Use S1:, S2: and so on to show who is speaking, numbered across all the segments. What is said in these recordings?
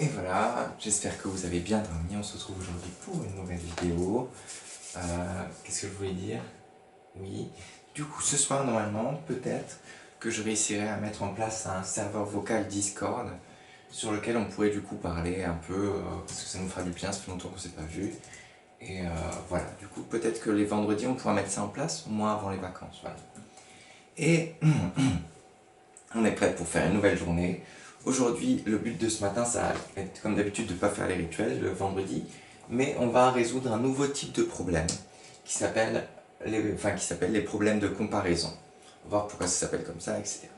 S1: Et voilà, j'espère que vous avez bien dormi. On se retrouve aujourd'hui pour une nouvelle vidéo. Qu'est-ce que je voulais dire? Oui. Du coup, ce soir, normalement, peut-être que je réussirai à mettre en place un serveur vocal Discord sur lequel on pourrait du coup parler un peu, parce que ça nous fera du bien, ça fait longtemps qu'on ne s'est pas vu. Et voilà, du coup, peut-être que les vendredis, on pourra mettre ça en place, au moins avant les vacances. Voilà. Et on est prêt pour faire une nouvelle journée. Aujourd'hui, le but de ce matin, ça va être comme d'habitude de ne pas faire les rituels le vendredi, mais on va résoudre un nouveau type de problème qui s'appelle les problèmes de comparaison. On va voir pourquoi ça s'appelle comme ça, etc.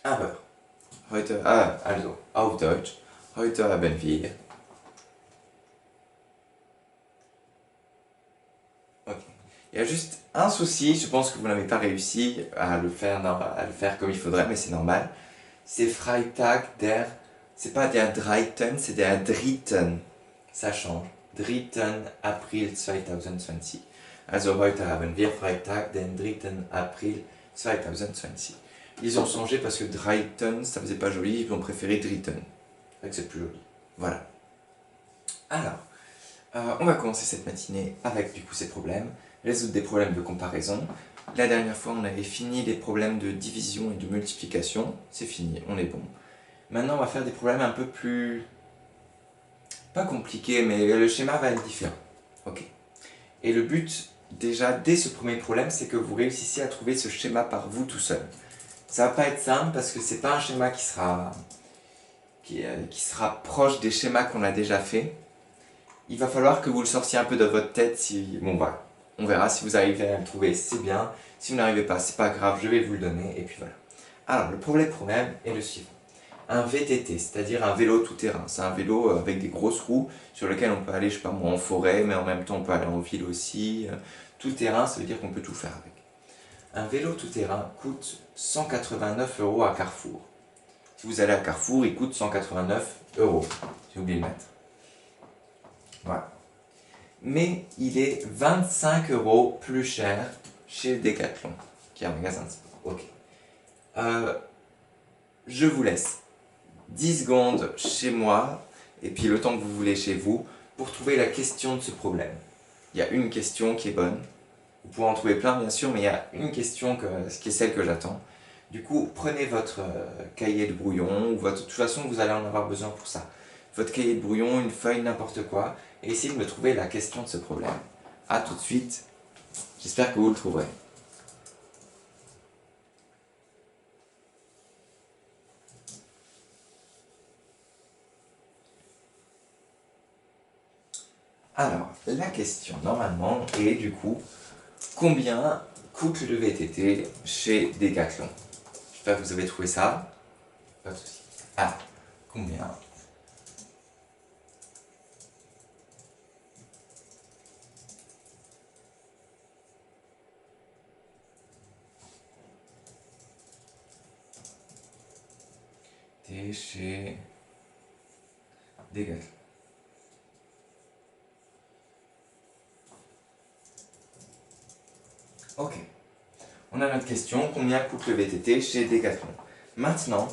S1: Alors, auf Deutsch, heute haben wir. Ok. Il y a juste un souci, je pense que vous n'avez pas réussi à le faire comme il faudrait, mais c'est normal. C'est Freitag der, c'est pas der Dritten, c'est der Dritten. Ça change. Dritten April 2020. Also heute haben wir Freitag, den 3. April 2020. Ils ont changé parce que Dritten, ça faisait pas joli, ils ont préféré Dritten. C'est plus joli. Voilà. Alors, on va commencer cette matinée avec du coup ces problèmes, résoudre des problèmes de comparaison. La dernière fois, on avait fini les problèmes de division et de multiplication. C'est fini, on est bon. Maintenant, on va faire des problèmes un peu plus... pas compliqués, mais le schéma va être différent. Ok. Et le but, déjà, dès ce premier problème, c'est que vous réussissiez à trouver ce schéma par vous tout seul. Ça va pas être simple parce que c'est pas un schéma qui sera proche des schémas qu'on a déjà fait. Il va falloir que vous le sortiez un peu de votre tête si... Bon voilà, on verra si vous arrivez à le trouver, c'est bien. Si vous n'arrivez pas, c'est pas grave, je vais vous le donner, et puis voilà. Alors, le premier problème est le suivant. Un VTT, c'est-à-dire un vélo tout-terrain. C'est un vélo avec des grosses roues sur lequel on peut aller, je sais pas moi, en forêt, mais en même temps on peut aller en ville aussi. Tout-terrain, ça veut dire qu'on peut tout faire avec. Un vélo tout-terrain coûte 189 € à Carrefour. Si vous allez à Carrefour, il coûte 189 €. J'ai oublié de le mettre. Voilà. Mais il est 25 € plus cher chez Decathlon, qui est un magasin de sport. Ok. Je vous laisse 10 secondes chez moi, et puis le temps que vous voulez chez vous, pour trouver la question de ce problème. Il y a une question qui est bonne. Vous pouvez en trouver plein, bien sûr, mais il y a une question qui est celle que j'attends. Du coup, prenez votre cahier de brouillon, de toute façon, vous allez en avoir besoin pour ça. Votre cahier de brouillon, une feuille, n'importe quoi, et essayez de me trouver la question de ce problème. A tout de suite, j'espère que vous le trouverez. Alors, la question, normalement, est du coup, combien coûte le VTT chez Decathlon? J'espère que vous avez trouvé ça. Pas de souci. Ah, combien? T'es chez Decathlon. Ok. On a notre question, combien coûte le VTT chez Decathlon? Maintenant,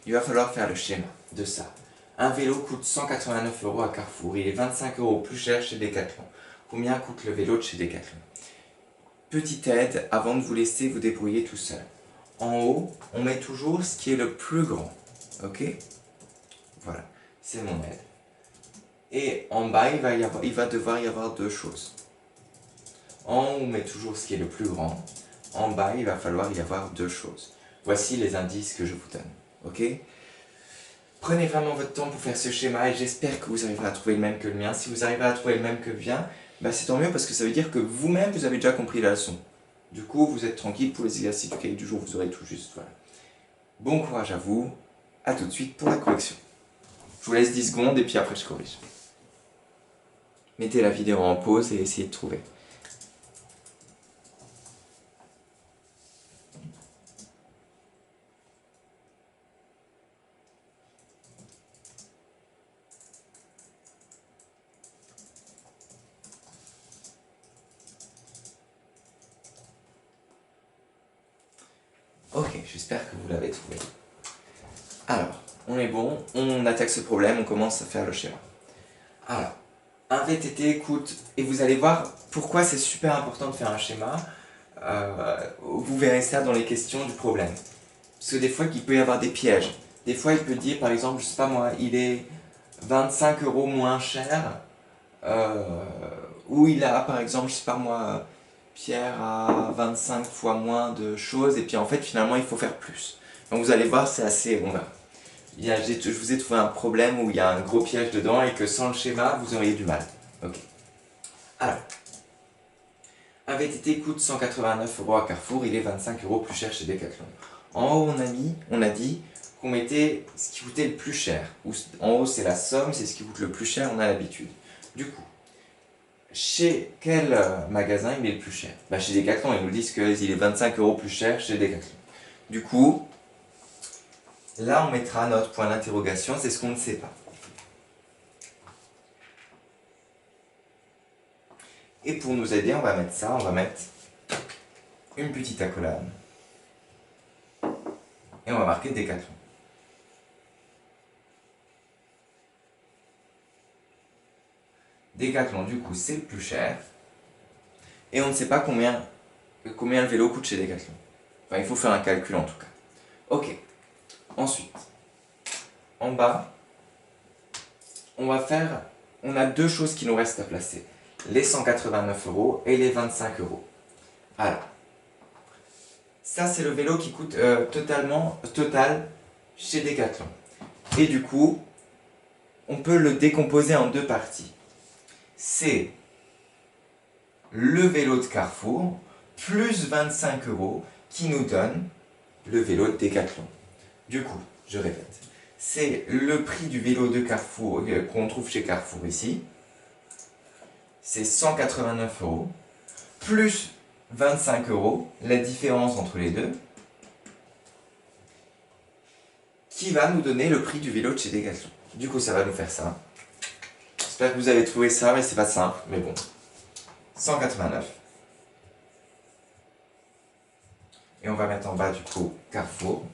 S1: il va falloir faire le schéma de ça. Un vélo coûte 189 € à Carrefour, il est 25 € plus cher chez Decathlon. Combien coûte le vélo de chez Decathlon? Petite aide avant de vous laisser vous débrouiller tout seul. En haut, on met toujours ce qui est le plus grand. Ok? Voilà, c'est mon aide. Et en bas, il va devoir y avoir deux choses. En haut, on met toujours ce qui est le plus grand. En bas, il va falloir y avoir deux choses. Voici les indices que je vous donne. Ok? Prenez vraiment votre temps pour faire ce schéma et j'espère que vous arriverez à trouver le même que le mien. Si vous arrivez à trouver le même que le mien, bah c'est tant mieux parce que ça veut dire que vous-même, vous avez déjà compris la leçon. Du coup, vous êtes tranquille pour les exercices du cahier du jour, vous aurez tout juste. Voilà. Bon courage à vous. À tout de suite pour la correction. Je vous laisse 10 secondes et puis après je corrige. Mettez la vidéo en pause et essayez de trouver. Ok, j'espère que vous l'avez trouvé. Alors, On est bon, on attaque ce problème, on commence à faire le schéma. Alors, un VTT coûte, et vous allez voir pourquoi c'est super important de faire un schéma. Vous verrez ça dans les questions du problème. Parce que des fois, il peut y avoir des pièges. Des fois, il peut dire, par exemple, je sais pas moi, il est 25 € moins cher, ou il a, par exemple, je sais pas moi, Pierre a 25 fois moins de choses, et puis en fait, finalement, il faut faire plus. Donc vous allez voir, c'est assez... On va. Je vous ai trouvé un problème où il y a un gros piège dedans, et que sans le schéma, vous auriez du mal. Ok. Alors, un VTT coûte 189 € à Carrefour, il est 25 € plus cher chez Decathlon. En haut, on a dit qu'on mettait ce qui coûtait le plus cher. En haut, c'est la somme, c'est ce qui coûte le plus cher, on a l'habitude. Du coup, chez quel magasin il est le plus cher? Chez Decathlon, ils nous disent qu'il est 25 € plus cher chez Decathlon. Du coup, là, on mettra notre point d'interrogation, c'est ce qu'on ne sait pas. Et pour nous aider, on va mettre ça, on va mettre une petite accolade. Et on va marquer Decathlon. Decathlon, du coup, c'est le plus cher. Et on ne sait pas combien le vélo coûte chez Decathlon. Enfin, il faut faire un calcul en tout cas. Ok. Ensuite, en bas, on a deux choses qui nous restent à placer. Les 189 € et les 25 €. Alors, ça c'est le vélo qui coûte total chez Decathlon. Et du coup, on peut le décomposer en deux parties. C'est le vélo de Carrefour plus 25 € qui nous donne le vélo de Decathlon. Du coup, je répète, c'est le prix du vélo de Carrefour qu'on trouve chez Carrefour ici. C'est 189 € plus 25 €, la différence entre les deux, qui va nous donner le prix du vélo de chez Decathlon. Du coup, ça va nous faire ça. J'espère que vous avez trouvé ça, mais c'est pas simple, mais bon. 189. Et on va mettre en bas du coup Carrefour.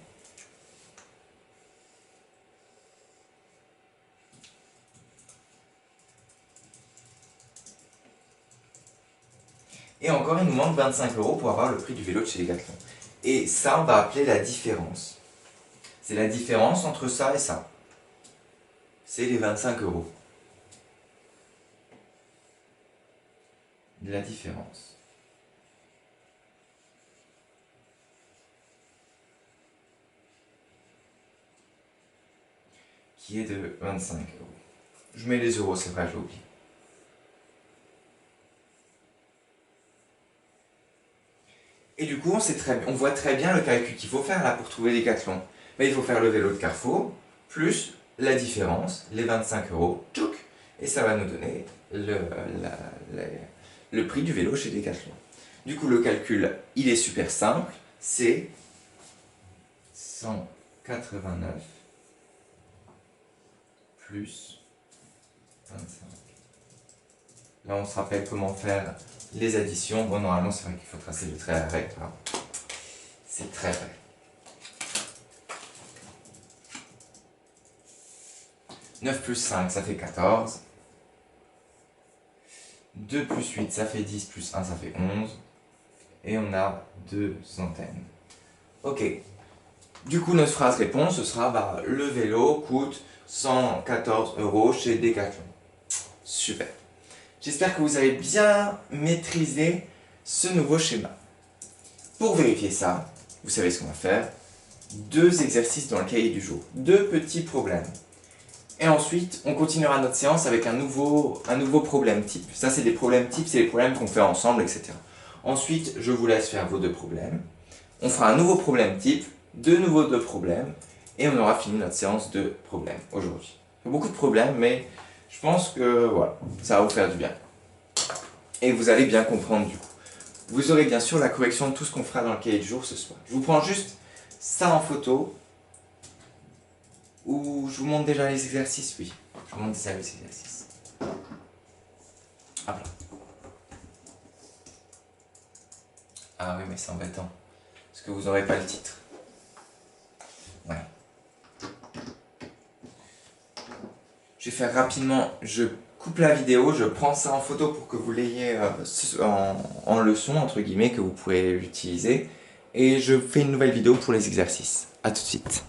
S1: Et encore, il nous manque 25 € pour avoir le prix du vélo de chez Decathlon. Et ça, on va appeler la différence. C'est la différence entre ça et ça. C'est les 25 €. La différence. Qui est de 25 €. Je mets les euros, c'est vrai, j'ai oublié. Et du coup, on voit très bien le calcul qu'il faut faire là pour trouver Decathlon. Mais il faut faire le vélo de Carrefour, plus la différence, les 25 €, tchouk, et ça va nous donner le prix du vélo chez Decathlon. Du coup, le calcul, il est super simple, c'est 189 plus 25. Là, on se rappelle comment faire les additions. Bon, normalement, c'est vrai qu'il faut tracer le trait à la règle. C'est très vrai. 9 plus 5, ça fait 14. 2 plus 8, ça fait 10, plus 1, ça fait 11. Et on a 2 centaines. Ok. Du coup, notre phrase réponse, ce sera le vélo coûte 114 € chez Decathlon. Super. J'espère que vous avez bien maîtrisé ce nouveau schéma. Pour vérifier ça, vous savez ce qu'on va faire. 2 exercices dans le cahier du jour. 2 petits problèmes. Et ensuite, on continuera notre séance avec un nouveau problème type. Ça, c'est des problèmes types, c'est les problèmes qu'on fait ensemble, etc. Ensuite, je vous laisse faire vos 2 problèmes. On fera un nouveau problème type, de nouveaux 2 problèmes, et on aura fini notre séance de problèmes aujourd'hui. Il y a beaucoup de problèmes, mais je pense que voilà, ça va vous faire du bien. Et vous allez bien comprendre du coup. Vous aurez bien sûr la correction de tout ce qu'on fera dans le cahier du jour ce soir. Je vous prends juste ça en photo, ou je vous montre déjà les exercices, oui. Je vous montre déjà les exercices. Hop là. Ah oui, mais c'est embêtant, parce que vous n'aurez pas le titre. Ouais. Je vais faire rapidement, je coupe la vidéo, je prends ça en photo pour que vous l'ayez en leçon, entre guillemets, que vous pourrez utiliser. Et je fais une nouvelle vidéo pour les exercices. A tout de suite.